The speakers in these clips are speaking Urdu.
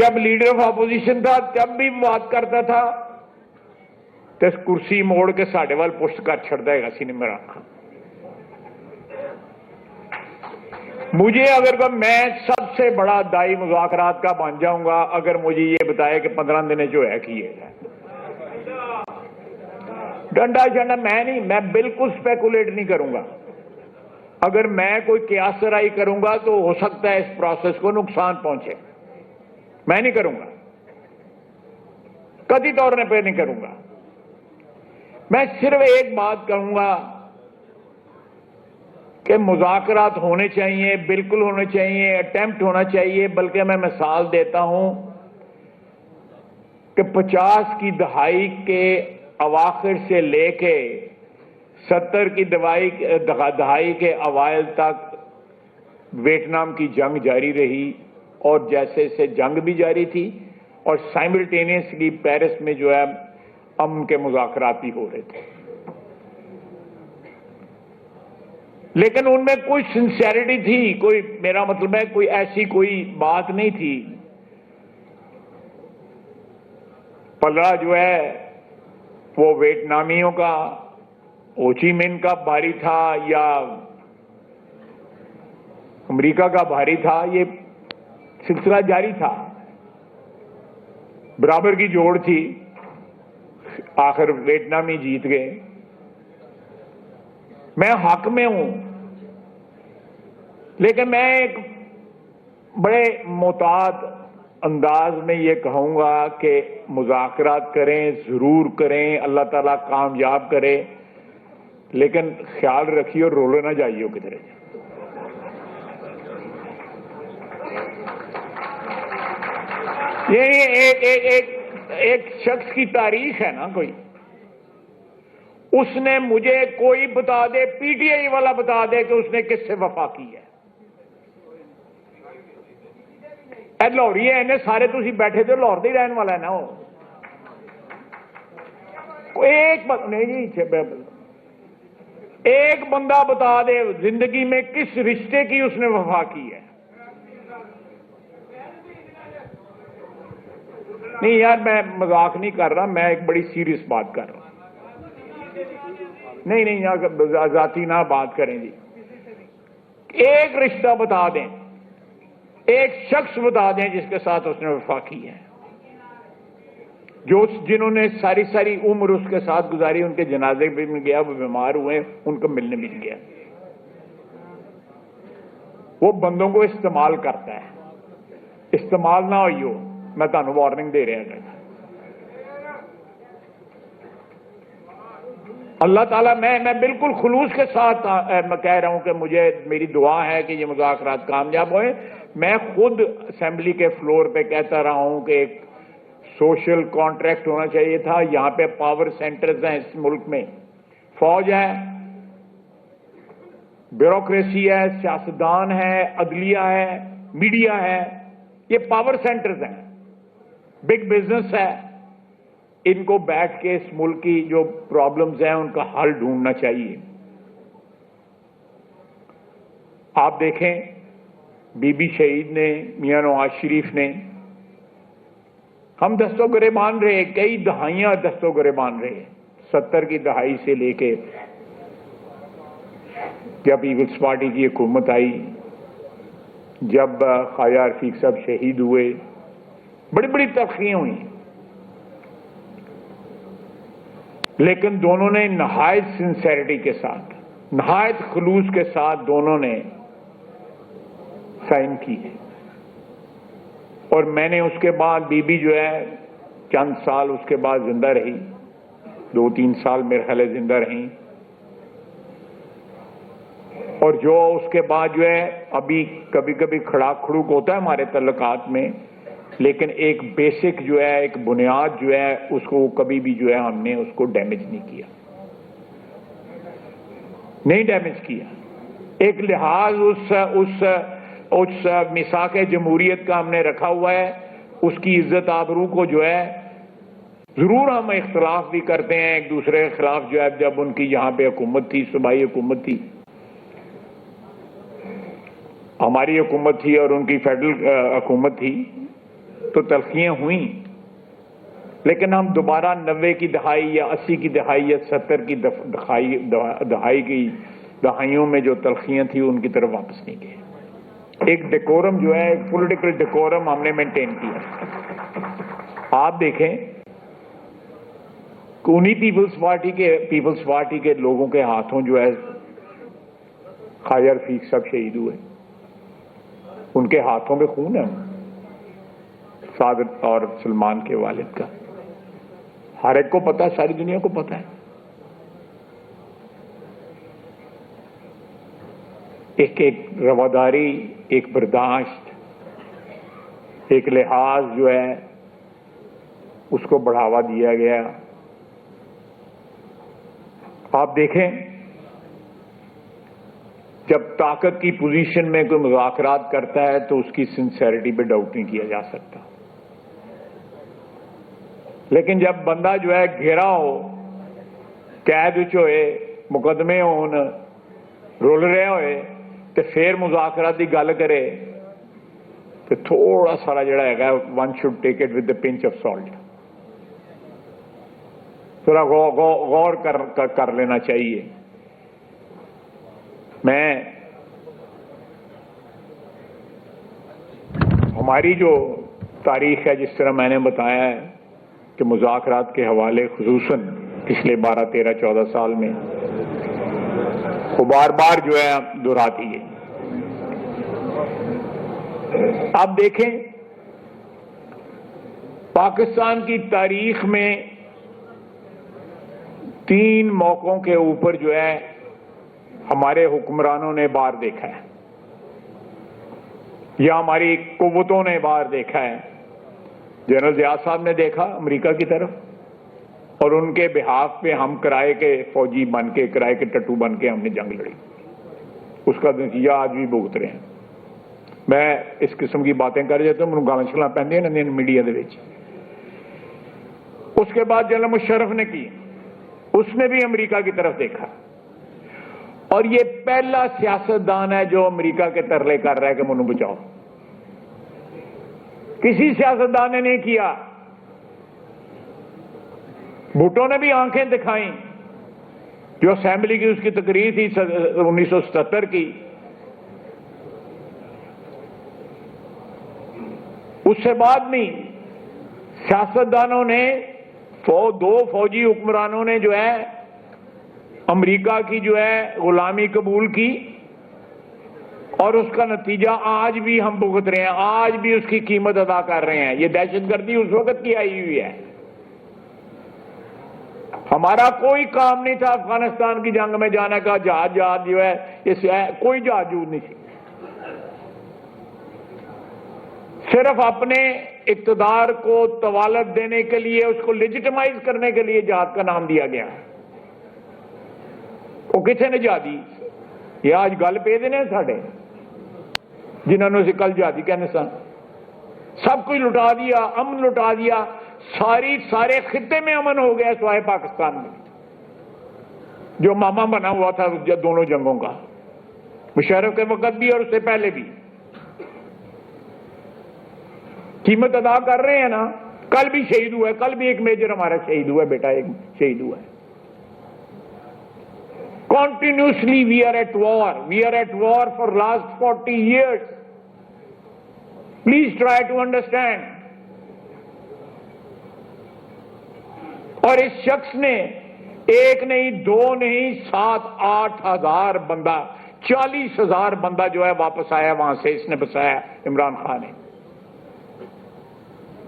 جب لیڈر آف اپوزیشن تھا جب بھی بات کرتا تھا تو کرسی موڑ کے ساڈے وال پشت کر چھڑتا ہے سی نے میرا مجھے اگر میں سب سے بڑا دائی مذاکرات کا بن جاؤں گا اگر مجھے یہ بتائے کہ 15 دن جو ہے کیے گا ڈنڈا جنڈا میں نہیں، میں بالکل سپیکولیٹ نہیں کروں گا. اگر میں کوئی قیاس رائی کروں گا تو ہو سکتا ہے اس پروسیس کو نقصان پہنچے. میں نہیں کروں گا، قطعی طور پہ نہیں کروں گا. میں صرف ایک بات کہوں گا کہ مذاکرات ہونے چاہیے، بالکل ہونے چاہیے، اٹیمپٹ ہونا چاہیے. بلکہ میں مثال دیتا ہوں کہ 50 کی دہائی کے اواخر سے لے کے 70 کی دہائی کے اوائل تک ویتنام کی جنگ جاری رہی، اور جیسے سے جنگ بھی جاری تھی اور سائملٹینیسلی پیرس میں جو ہے امن کے مذاکرات بھی ہو رہے تھے. لیکن ان میں کوئی سنسیئرٹی تھی، کوئی، میرا مطلب ہے کوئی ایسی کوئی بات نہیں تھی. پلڑا جو ہے وہ ویتنامیوں کا، ہوچی من کا بھاری تھا یا امریکہ کا بھاری تھا، یہ سلسلہ جاری تھا. برابر کی جوڑ تھی، آخر ویتنامی جیت گئے. میں حق میں ہوں، لیکن میں ایک بڑے محتاط انداز میں یہ کہوں گا کہ مذاکرات کریں، ضرور کریں، اللہ تعالیٰ کامیاب کرے، لیکن خیال رکھیے اور رولے نہ جائیے کدھر. یہ ایک شخص کی تاریخ ہے نا، کوئی اس نے مجھے کوئی بتا دے، پی ٹی آئی والا بتا دے کہ اس نے کس سے وفا کی ہے. لاہوری ہے، انہیں سارے تھی بیٹھے تھے، لاہور ہی رہن والا ہے نا. وہ ایک بندہ بتا دے زندگی میں کس رشتے کی اس نے وفا کی ہے. نہیں یار، میں مذاق نہیں کر رہا، میں ایک بڑی سیریس بات کر رہا ہوں. نہیں یار ذاتی نہ بات کریں جی. ایک رشتہ بتا دیں، ایک شخص بتا دیں جس کے ساتھ اس نے وفا کی ہے، جنہوں نے ساری عمر اس کے ساتھ گزاری. ان کے جنازے بھی مل گیا، وہ بیمار ہوئے، ان کو ملنے مل گیا. وہ بندوں کو استعمال کرتا ہے، استعمال نہ ہوئی ہو، میں تمہیں وارننگ دے رہا ہوں. اللہ تعالیٰ، میں بالکل خلوص کے ساتھ میں کہہ رہا ہوں کہ میری دعا ہے کہ یہ مذاکرات کامیاب ہوئے. میں خود اسمبلی کے فلور پہ کہتا رہا ہوں کہ ایک سوشل کانٹریکٹ ہونا چاہیے تھا. یہاں پہ پاور سینٹرز ہیں اس ملک میں، فوج ہے، بیوروکریسی ہے، سیاستدان ہے، عدلیہ ہے، میڈیا ہے. یہ پاور سینٹرز ہیں، بگ بزنس ہے. ان کو بیٹھ کے اس ملک کی جو پرابلمز ہیں ان کا حل ڈھونڈنا چاہیے. آپ دیکھیں بی بی شہید نے، میاں نواز شریف نے، ہم دستوں گریبان رہے، کئی دہائیاں دستوں گریبان رہے. 70 کی دہائی سے لے کے جب پیپلز پارٹی کی حکومت آئی، جب خواجہ رفیق صاحب شہید ہوئے، بڑی بڑی تلخیاں ہوئیں، لیکن دونوں نے نہایت سنسیریٹی کے ساتھ، نہایت خلوص کے ساتھ دونوں نے سائن کی ہے. اور میں نے اس کے بعد بی بی جو ہے چند سال اس کے بعد زندہ رہی، 2-3 سال میرے خیال زندہ رہی. اور جو اس کے بعد جو ہے ابھی کبھی کبھی کھڑاک کھڑوک ہوتا ہے ہمارے تعلقات میں، لیکن ایک بیسک جو ہے، ایک بنیاد جو ہے، اس کو کبھی بھی جو ہے ہم نے اس کو ڈیمیج نہیں کیا، نہیں ڈیمیج کیا. ایک لحاظ اس میثاق جمہوریت کا ہم نے رکھا ہوا ہے. اس کی عزت آبرو کو جو ہے، ضرور ہم اختلاف بھی کرتے ہیں ایک دوسرے کے خلاف، جو ہے جب ان کی یہاں پہ حکومت تھی، صوبائی حکومت تھی، ہماری حکومت تھی اور ان کی فیڈرل حکومت تھی، تو تلخیاں ہوئیں، لیکن ہم دوبارہ 90 کی دہائی یا 80 کی دہائی یا 70 کی دہائیوں میں جو تلخیاں تھیں ان کی طرف واپس نہیں گئے۔ ایک ڈیکورم جو ہے، ایک پولیٹیکل ڈیکورم ہم نے مینٹین کیا۔ آپ دیکھیں کہ انہی پیپلز پارٹی کے لوگوں کے ہاتھوں جو ہے خواجہ رفیق صاحب شہید ہوئے، ان کے ہاتھوں میں خون ہے، سعد اور سلمان کے والد کا، ہر ایک کو پتا ہے، ساری دنیا کو پتا ہے۔ ایک رواداری، ایک برداشت، ایک لحاظ جو ہے اس کو بڑھاوا دیا گیا۔ آپ دیکھیں جب طاقت کی پوزیشن میں کوئی مذاکرات کرتا ہے تو اس کی سنسیریٹی پہ ڈاؤٹ نہیں کیا جا سکتا، لیکن جب بندہ جو ہے گھیرا ہو، قید ہوئے، مقدمے ہون، رول رہے ہوئے، تو پھر مذاکرات کی گل کرے تو تھوڑا سارا جڑا ہے one should take it with a pinch of salt, تھوڑا غور کر لینا چاہیے۔ ہماری جو تاریخ ہے، جس طرح میں نے بتایا ہے کہ مذاکرات کے حوالے خصوصاً پچھلے 12، 13، 14 سال میں وہ بار بار جو ہے دہراتی ہے۔ آپ دیکھیں پاکستان کی تاریخ میں 3 موقعوں کے اوپر جو ہے ہمارے حکمرانوں نے بار دیکھا ہے یا ہماری قوتوں نے بار دیکھا ہے۔ جنرل ضیاء صاحب نے دیکھا امریکہ کی طرف، اور ان کے بحاف پہ ہم کرائے کے فوجی بن کے، کرائے کے ٹٹو بن کے ہم نے جنگ لڑی، اس کا نتیجہ آج بھی بھگت رہے ہیں۔ میں اس قسم کی باتیں کر جاتا ہوں، گالاں شلاں پہندیاں نے میڈیا دے وچ۔ اس کے بعد جنرل مشرف نے کی، اس نے بھی امریکہ کی طرف دیکھا، اور یہ پہلا سیاستدان ہے جو امریکہ کے ترلے کر رہا ہے کہ منو بچاؤ۔ کسی سیاستدان نے نہیں کیا۔ بھٹو نے بھی آنکھیں دکھائیں، جو اسمبلی کی اس کی تقریر تھی 1977 کی، اس سے بعد نہیں سیاستدانوں نے 2 فوجی حکمرانوں نے جو ہے امریکہ کی جو ہے غلامی قبول کی، اور اس کا نتیجہ آج بھی ہم بھگت رہے ہیں، آج بھی اس کی قیمت ادا کر رہے ہیں۔ یہ دہشت گردی اس وقت کی آئی ہوئی ہے۔ ہمارا کوئی کام نہیں تھا افغانستان کی جنگ میں جانے کا، جہاز جو ہے اس کوئی جہاز نہیں تھی، صرف اپنے اقتدار کو طوالت دینے کے لیے، اس کو لیجیٹمائز کرنے کے لیے جہاد کا نام دیا گیا۔ وہ کتنے نے جہادی یہ آج گل پہ دینے ساڈے جنہوں نے اسے کل جہادی کہنے سن، سب کچھ لٹا دیا، امن لٹا دیا، سارے خطے میں امن ہو گیا سوائے پاکستان میں، جو ماما بنا ہوا تھا دونوں جنگوں کا، مشرف کے وقت بھی اور اس سے پہلے بھی۔ قیمت ادا کر رہے ہیں نا۔ کل بھی شہید ہوا ہے، کل بھی ایک میجر ہمارا شہید ہوا ہے، بیٹا ایک شہید ہوا ہے۔ Continuously we are at war. We are at war for last 40 years. Please try to understand. اور اس شخص نے ایک نہیں، 2 نہیں، 7-8 ہزار بندہ، 40,000 بندہ جو ہے واپس آیا وہاں سے، اس نے بسایا عمران خان نے،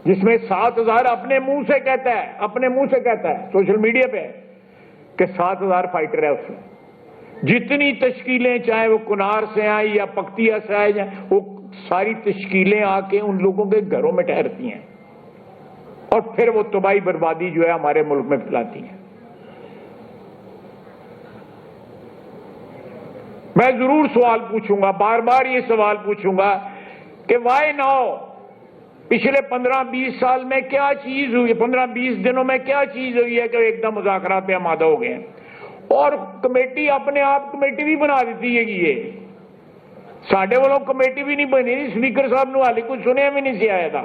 جس میں 7,000 اپنے منہ سے کہتا ہے سوشل میڈیا پہ کہ 7,000 فائٹر ہے اس میں۔ جتنی تشکیلیں چاہے وہ کنار سے آئیں یا پکتیا سے آئیں، وہ ساری تشکیلیں آ کے ان لوگوں کے گھروں میں ٹھہرتی ہیں اور پھر وہ تباہی بربادی جو ہے ہمارے ملک میں پھیلاتی ہیں۔ میں ضرور سوال پوچھوں گا، بار بار یہ سوال پوچھوں گا کہ وائی ناؤ، پچھلے 15-20 سال میں کیا چیز ہوئی، 15-20 دنوں میں کیا چیز ہوئی ہے کہ ایک دم مذاکرات پہ آمادہ ہو گئے ہیں، اور کمیٹی اپنے آپ کمیٹی بھی بنا دیتی ہے۔ یہ ساڈے والوں کمیٹی بھی نہیں بنی، اسپیکر صاحب نو حالی کچھ سنیا بھی نہیں سی آیا تھا،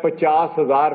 50,000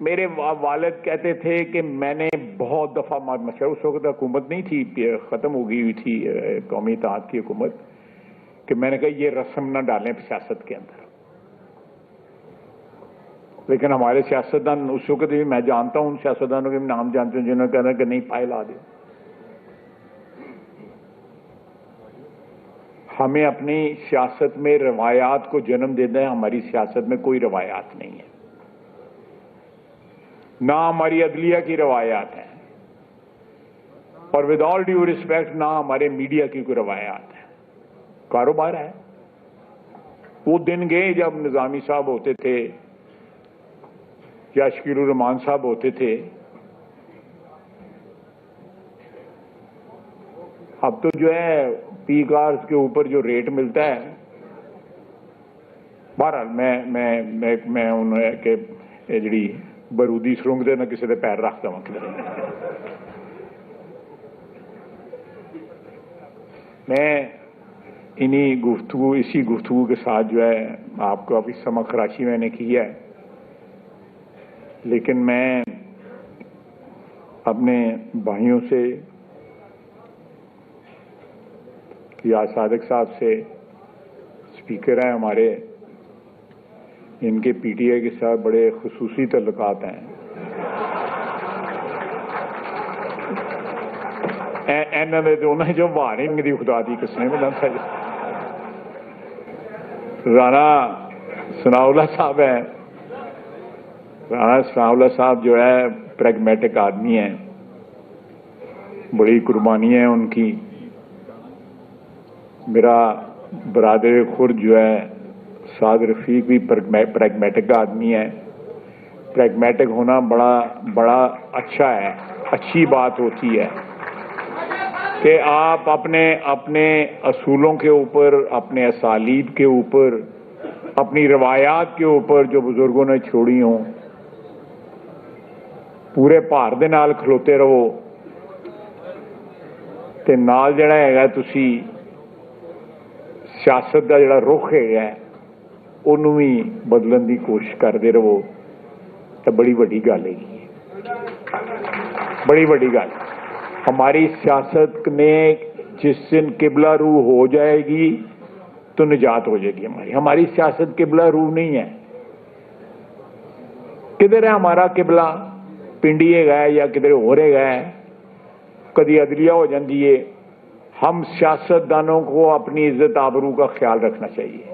میرے والد کہتے تھے کہ میں نے بہت دفعہ مشورہ، اس وقت حکومت نہیں تھی، ختم ہو گئی ہوئی تھی قومی اتحاد کی حکومت، کہ میں نے کہا یہ رسم نہ ڈالیں سیاست کے اندر. لیکن ہمارے سیاستدان اس وقت بھی، میں جانتا ہوں ان سیاستدانوں کے نام جانتے ہیں جنہوں نے کہا کہ نہیں فائل آ دے. ہمیں اپنی سیاست میں روایات کو جنم دینا ہے. ہماری سیاست میں کوئی روایات نہیں ہے، نہ ہماری عدلیہ کی روایات ہیں، اور ود آل ڈیو ریسپیکٹ نہ ہمارے میڈیا کی کوئی روایات ہیں. کاروبار ہے. وہ دن گئے جب نظامی صاحب ہوتے تھے یا شکیل الرحمان صاحب ہوتے تھے. اب تو جو ہے پی کارز کے اوپر جو ریٹ ملتا ہے، بہرحال میں انہیں کہ جڑی بارودی سرنگ دے نہ کسی دے پیر رکھتا ہوں. میں اسی گفتگو کے ساتھ جو ہے آپ کو ابھی سمجھ خراشی میں نے کی ہے، لیکن میں اپنے بھائیوں سے یا صادق صاحب سے، اسپیکر ہیں ہمارے، ان کے پی ٹی آئی کے ساتھ بڑے خصوصی تعلقات ہیں. انہیں جو وارنگ دی خدا دی قسم میں رانا ثناء اللہ صاحب ہیں. رانا ثناء اللہ صاحب جو ہے پریگمیٹک آدمی ہیں، بڑی قربانی ہے ان کی. میرا برادر خرد جو ہے سعد رفیق بھی پریگمیٹک آدمی ہے. پریگمیٹک ہونا بڑا اچھا ہے، اچھی بات ہوتی ہے کہ آپ اپنے اصولوں کے اوپر، اپنے اسالیب کے اوپر، اپنی روایات کے اوپر جو بزرگوں نے چھوڑی ہوں، پورے بھار دے نال کھلوتے رہو تے نال جڑا ہے تسی سیاست کا جڑا رخ ہے انہوں بھی بدلن کی کوشش کرتے رہو تو بڑی وڈی گل ہے. بڑی وڈی گل. ہماری سیاست نے جس دن قبلہ رو ہو جائے گی تو نجات ہو جائے گی. ہماری سیاست قبلہ رو نہیں ہے. کدھر ہے ہمارا قبلہ؟ پنڈی ہے یا کدھر ہو رہے گا، کدی عدلیہ ہو جاتی ہے. ہم سیاست دانوں کو اپنی عزت آبرو کا خیال رکھنا چاہیے.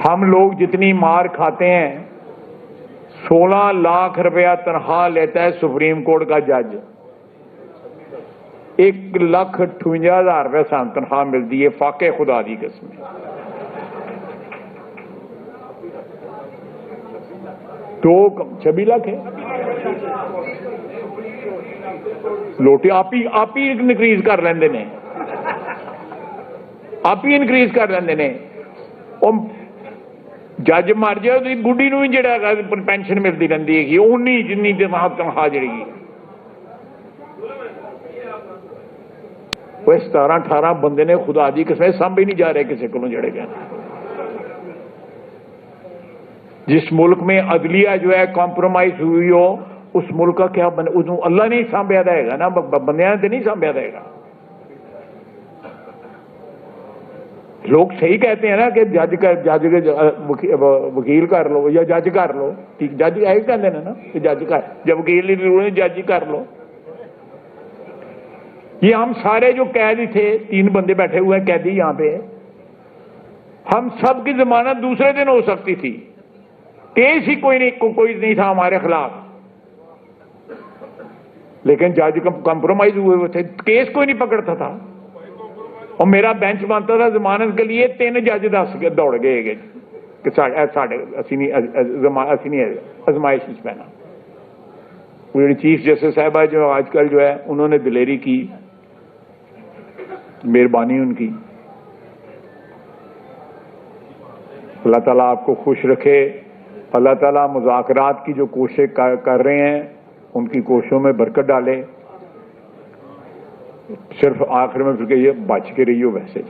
ہم لوگ جتنی مار کھاتے ہیں، 16 لاکھ روپیہ تنخواہ لیتا ہے سپریم کورٹ کا جج، 1,58,000 روپے سان تنخواہ ملتی ہے. فاقے خدا دی قسم. تو 26 لاکھ ہے. لوٹے آپ ہی انکریز کر لیندے نے، آپ ہی انکریز کر لیندے نے. جج مر جائے تو بڈھی نو ہی جڑا پینشن ملتی رہتی ہے اونی جنی تنخواہ جڑی. وہ 17-18 بندے نے خدا دی قسم سانبھے نہیں جا رہے کسی کو جڑے گئے. جس ملک میں عدلیہ جو ہے کمپرومائز ہوئی ہو، اس ملک کا کیا اللہ نہیں سانبھیا رہے گا نا، بندیاں نے نہیں سانبھیا رہے گا. لوگ صحیح کہتے ہیں نا کہ جج وکیل کر لو یا جج کر لو. جج یہ کہتے ہیں نا کہ جج کر، جب وکیل نہیں ضرورت جج ہی کر لو. یہ ہم سارے جو قیدی تھے، 3 بندے بیٹھے ہوئے ہیں قیدی یہاں پہ، ہم سب کی ضمانت دوسرے دن ہو سکتی تھی. کیس ہی کوئی نہیں تھا ہمارے خلاف، لیکن جج کمپرومائز ہوئے ہوئے تھے. کیس کوئی نہیں پکڑتا تھا. اور میرا بینچ بنتا تھا ضمانت کے لیے، 3 جج دس کے دوڑ گئے کہ اسی نہیں ازمائش پہنا. وہ چیف جسٹس صاحبہ جو آج کل جو ہے انہوں نے دلیری کی، مہربانی ان کی. اللہ تعالیٰ آپ کو خوش رکھے. اللہ تعالیٰ مذاکرات کی جو کوشش کر رہے ہیں ان کی کوششوں میں برکت ڈالے. صرف آخر میں پھر کہ یہ بچ کے رہیو ویسے